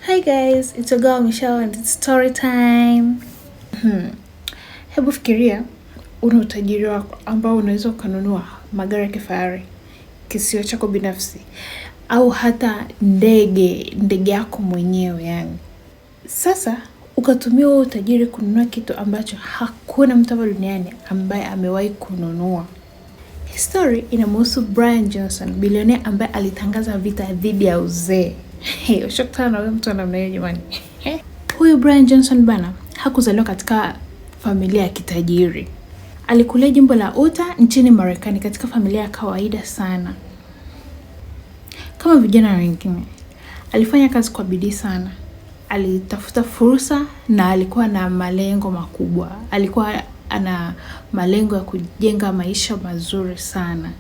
Hi guys, it's your girl Michelle and it's story time. Hebu fikiria una utajiri wako ambao unaweza kununua magari ya kifahari, kisiwa chako binafsi, au hata ndege yako mwenyewe yani. Sasa ukatumia huo utajiri kununua kitu ambacho hakuna mtu hapa duniani ambaye amewahi kununua. Hii story inamhusu Brian Johnson, bilionea ambaye alitangaza vita dhidi ya uzee. Ushakutana na huyo mtu wa namna hiyo jamani. Huyu Brian Johnson bana hakuzaliwa katika familia ya kitajiri. Alikulia jimbo la Utah nchini Marekani katika familia ya kawaida sana. Kama vijana wengine, alifanya kazi kwa bidii sana. Alitafuta fursa na alikuwa na malengo makubwa. Alikuwa ana malengo ya kujenga maisha mazuri sana.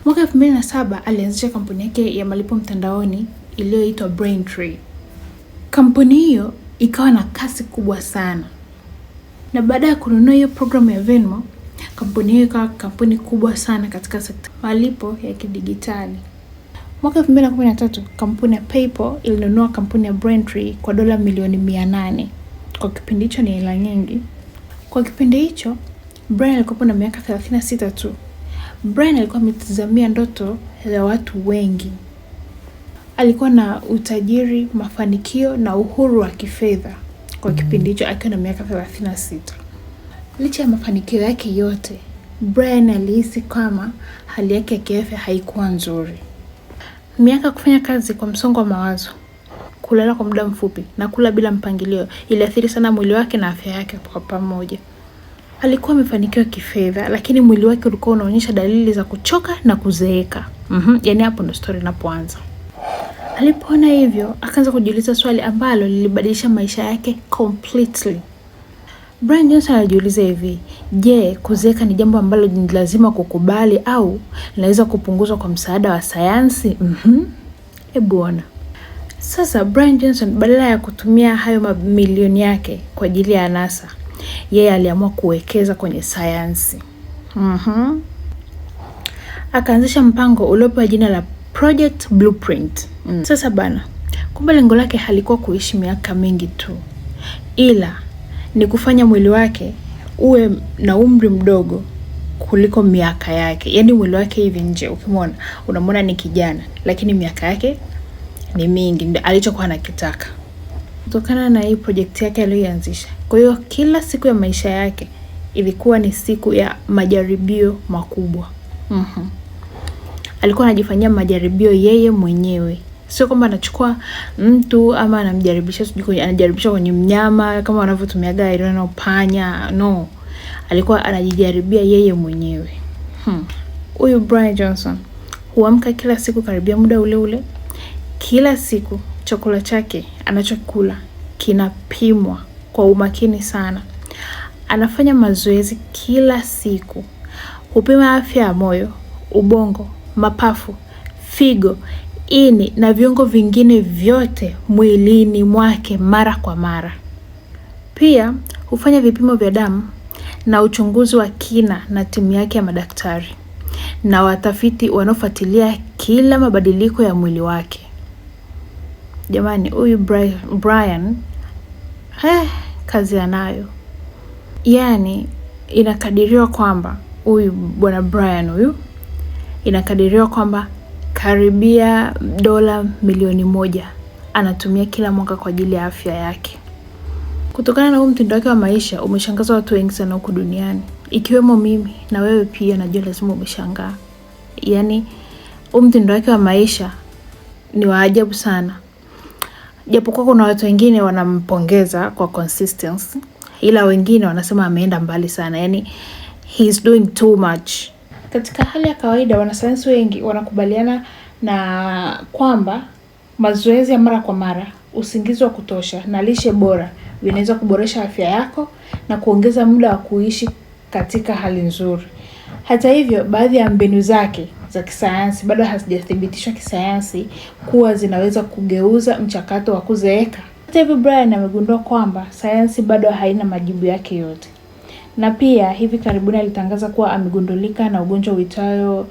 Mwaka 2007 alianzisha kampuni yake ya malipo mtandaoni iliyoitwa Braintree. Kampuni hiyo ikawa na kasi kubwa sana. Na baada ya kununua hiyo programu ya Venmo, kampuni hiyo ikawa kampuni kubwa sana katika sekta malipo ya kidigitali. Mwaka 2013 kampuni ya PayPal ilinunua kampuni ya Braintree kwa dola milioni 800. Kwa kipindi hicho ni hela nyingi. Kwa kipindi hicho Brian alikuwa na miaka 36 tu. Brian alikuwa ametazamia ndoto ya watu wengi. Alikuwa na utajiri, mafanikio na uhuru wa kifedha kwa kipindi hicho akiwa na miaka 36. Licha ya mafanikio yake yote, Brian alihisi kama hali yake ya kiafya haikuwa nzuri. Miaka kufanya kazi kwa msongo wa mawazo, kulala kwa muda mfupi na kula bila mpangilio iliathiri sana mwili wake na afya yake kwa pamoja. Alikuwa amefanikiwa kifedha, lakini mwili wake ulikuwa unaonyesha dalili za kuchoka na kuzeeka. Yaani hapo ndo story inapoanza. Alipoona hivyo, akaanza kujiuliza swali ambalo lilibadilisha maisha yake completely. Brian Johnson alijiuliza hivi, je, kuzeeka ni jambo ambalo ni lazima kukubali au linaweza kupunguzwa kwa msaada wa sayansi? Hebu ona. Sasa Brian Johnson badala ya kutumia hayo mamilioni yake kwa ajili ya anasa, yeye aliamua kuwekeza kwenye sayansi. Akaanzisha mpango uliopewa jina la Project Blueprint. Sasa bana, kumbe lengo lake halikuwa kuishi miaka mingi tu, ila ni kufanya mwili wake uwe na umri mdogo kuliko miaka yake. Yaani mwili wake hivi nje ukimwona unamwona ni kijana, lakini miaka yake ni mingi. Ndio alichokuwa anakitaka kutokana na hii project yake aliyoanzisha. Kwa hiyo kila siku ya maisha yake ilikuwa ni siku ya majaribio makubwa. Alikuwa anajifanyia majaribio yeye mwenyewe. Sio kwamba anachukua mtu ama anamjaribisha anajaribisha kwenye mnyama kama wanavyotumiaga na panya. No. Alikuwa anajijaribia yeye mwenyewe. Huyu Brian Johnson huamka kila siku karibia muda ule ule. Kila siku chakula chake anachokula kinapimwa kwa umakini sana. Anafanya mazoezi kila siku. Hupima afya ya moyo, ubongo, mapafu, figo, ini na viungo vingine vyote mwilini mwake mara kwa mara. Pia hufanya vipimo vya damu na uchunguzi wa kina na timu yake ya madaktari na watafiti wanaofuatilia kila mabadiliko ya mwili wake. Jamani, huyu Brian kazi anayo. Yaani inakadiriwa kwamba huyu bwana Brian inakadiriwa kwamba karibia dola milioni 1 anatumia kila mwaka kwa ajili ya afya yake. Kutokana na huu mtindo wake wa maisha umeshangaza watu wengi sana huko duniani, ikiwemo mimi na wewe pia najua lazima umeshangaa. Yaani huu mtindo wake wa maisha ni wa ajabu sana. Japokuwa kuna watu wengine wanampongeza kwa consistency, ila wengine wanasema ameenda mbali sana. Yaani he's doing too much. Katika hali ya kawaida wanasayansi wengi wanakubaliana na kwamba mazoezi ya mara kwa mara, usingizi wa kutosha na lishe bora vinaweza kuboresha afya yako na kuongeza muda wa kuishi katika hali nzuri. Hata hivyo, baadhi ya mbinu zake za kisayansi bado hazijathibitishwa kisayansi kuwa zinaweza kugeuza mchakato wa kuzeeka. Hata hivyo, Brian amegundua kwamba sayansi bado haina majibu yake yote. Na pia hivi karibuni alitangaza kuwa amegundulika na ugonjwa uitao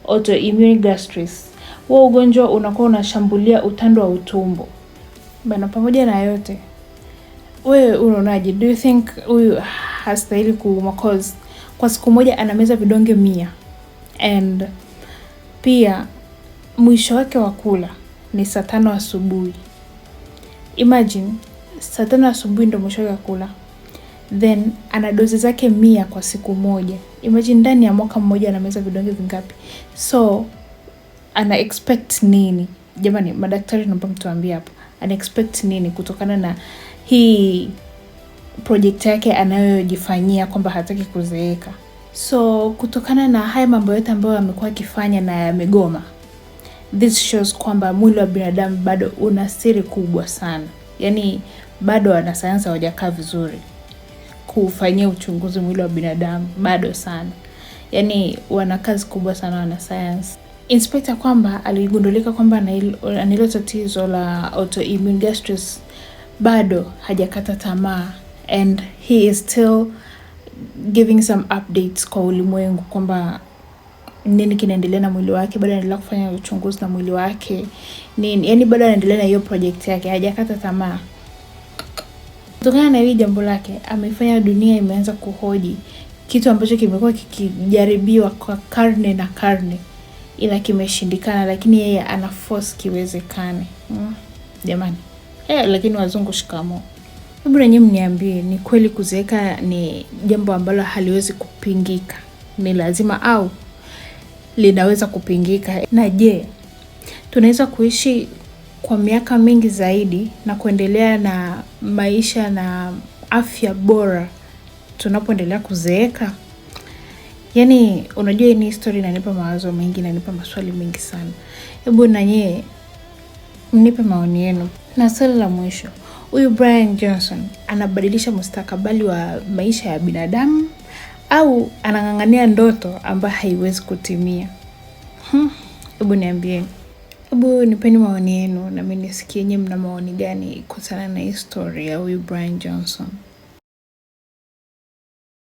autoimmune gastritis. Huo ugonjwa unakuwa unashambulia utando wa utumbo. Bana, pamoja na yote, wewe unaonaje? Do you think huyu hastahili kuumwa? Cause kwa siku moja anameza vidonge 100 and pia mwisho wake wa kula ni saa 5 asubuhi. Imagine saa 5 asubuhi ndio mwisho wake wa kula, then ana dozi zake 100 kwa siku moja. Imagine ndani ya mwaka mmoja anameza vidonge vingapi? So ana expect nini? Jamani madaktari, naomba mtuambie hapo, ana expect nini kutokana na hii project yake anayojifanyia kwamba hataki kuzeeka? So kutokana na haya mambo yote ambayo amekuwa akifanya na yamegoma, this shows kwamba mwili wa binadamu bado una siri kubwa sana. Yaani bado wanasayansi hawajakaa vizuri kufanyia uchunguzi mwili wa binadamu, bado sana. Yaani wana kazi kubwa sana wanasayansi. Inspector kwamba aligundulika kwamba ana tatizo la autoimmune gastritis, bado hajakata tamaa, and he is still giving some updates kwa ulimwengu kwamba nini kinaendelea na mwili wake, bado anaendelea kufanya uchunguzi na mwili wake nini, yani bado anaendelea na hiyo project yake, hajakata tamaa. Kutokana na hili jambo lake amefanya dunia imeanza kuhoji kitu ambacho kimekuwa kikijaribiwa kwa karne na karne, ila kimeshindikana, lakini yeye ana force kiwezekane. Jamani, lakini wazungu shikamo. Hebu nyinyi mniambie, ni kweli kuzeeka ni jambo ambalo haliwezi kupingika? Ni lazima au linaweza kupingika? Na je, tunaweza kuishi kwa miaka mingi zaidi na kuendelea na maisha na afya bora tunapoendelea kuzeeka? Yaani unajua hii story inanipa mawazo mengi, inanipa maswali mengi sana. Hebu na nyie mnipe maoni yenu. Na swali la mwisho, huyu Brian Johnson anabadilisha mustakabali wa maisha ya binadamu au anang'ang'ania ndoto ambayo haiwezi kutimia? Hebu niambieni. Hebu nipeni maoni yenu na mimi nisikie nyinyi mna maoni gani kuhusiana na hii story ya huyu Brian Johnson.